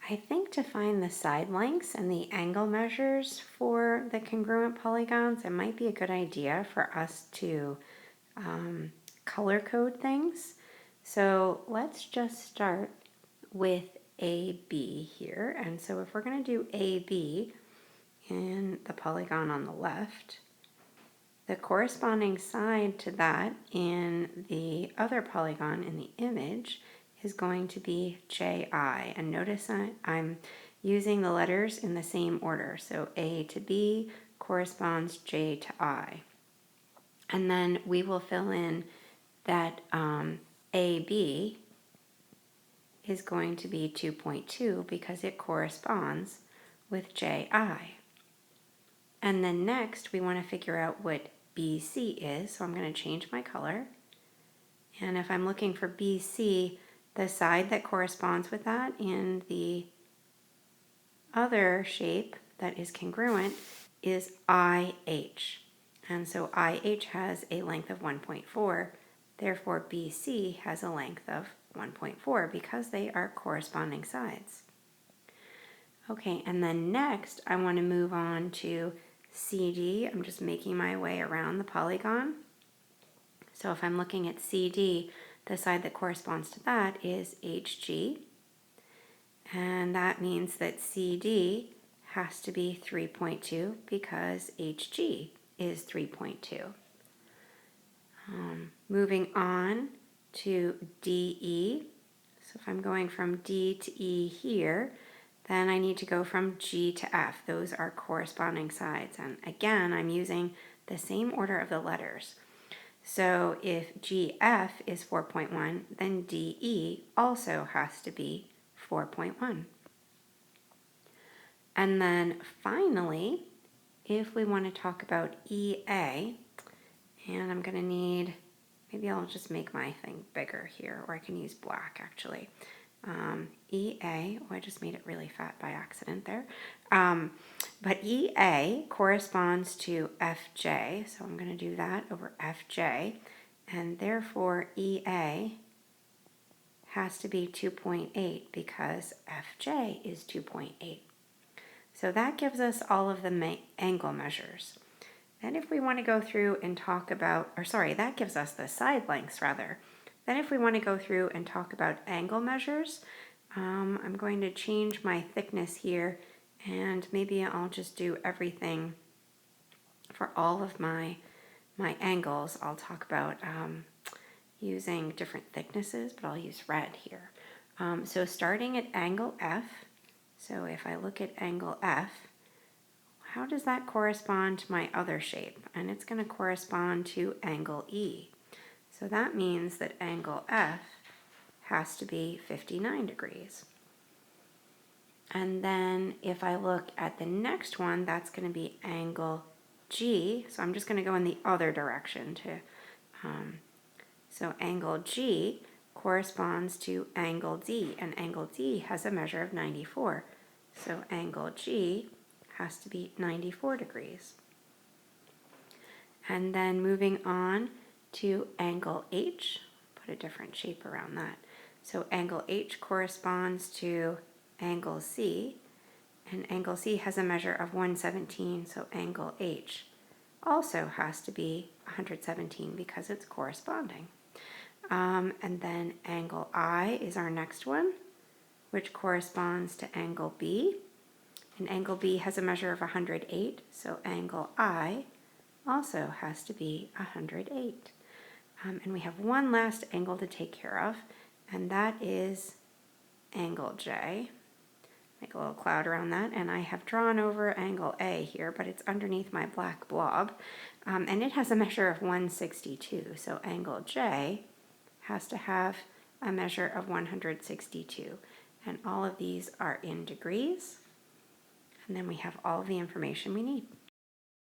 I think to find the side lengths and the angle measures for the congruent polygons, it might be a good idea for us to color code things. So let's just start with AB here. And so if we're going to do AB in the polygon on the left, the corresponding side to that in the other polygon in the image is going to be JI. And notice I'm using the letters in the same order. So A to B corresponds J to I. And then we will fill in that AB is going to be 2.2 because it corresponds with JI. And then next we want to figure out what BC is. So I'm going to change my color. And if I'm looking for BC, the side that corresponds with that in the other shape that is congruent is IH. And so IH has a length of 1.4. Therefore, BC has a length of 1.4 because they are corresponding sides. Okay, and then next I want to move on to CD. I'm just making my way around the polygon. So if I'm looking at CD, the side that corresponds to that is HG. And that means that CD has to be 3.2 because HG is 3.2. Moving on to DE. So if I'm going from D to E here, then I need to go from G to F. Those are corresponding sides. And again, I'm using the same order of the letters. So if GF is 4.1, then DE also has to be 4.1. And then finally, if we want to talk about EA, and I'm going to need, maybe I'll just make my thing bigger here, or I can use black actually. EA, oh, I just made it really fat by accident there. But EA corresponds to FJ, so I'm going to do that over FJ, and therefore EA has to be 2.8 because FJ is 2.8. So that gives us all of the angle measures. Then if we want to go through and talk about, or sorry, that gives us the side lengths rather. Then if we want to go through and talk about angle measures, I'm going to change my thickness here, and maybe I'll just do everything for all of my angles. I'll talk about using different thicknesses, but I'll use red here. So starting at angle F, so if I look at angle F, how does that correspond to my other shape? And it's going to correspond to angle E. So that means that angle F has to be 59 degrees. And then if I look at the next one, that's going to be angle G. So I'm just going to go in the other direction to, so angle G corresponds to angle D, and angle D has a measure of 94. So angle G has to be 94 degrees. And then moving on to angle H, put a different shape around that. So angle H corresponds to angle C, and angle C has a measure of 117, so angle H also has to be 117 because it's corresponding. And then angle I is our next one, which corresponds to angle B. And angle B has a measure of 108, so angle I also has to be 108. And we have one last angle to take care of, and that is angle J. Make a little cloud around that, and I have drawn over angle A here, but it's underneath my black blob, and it has a measure of 162, so angle J has to have a measure of 162, and all of these are in degrees, and then we have all the information we need.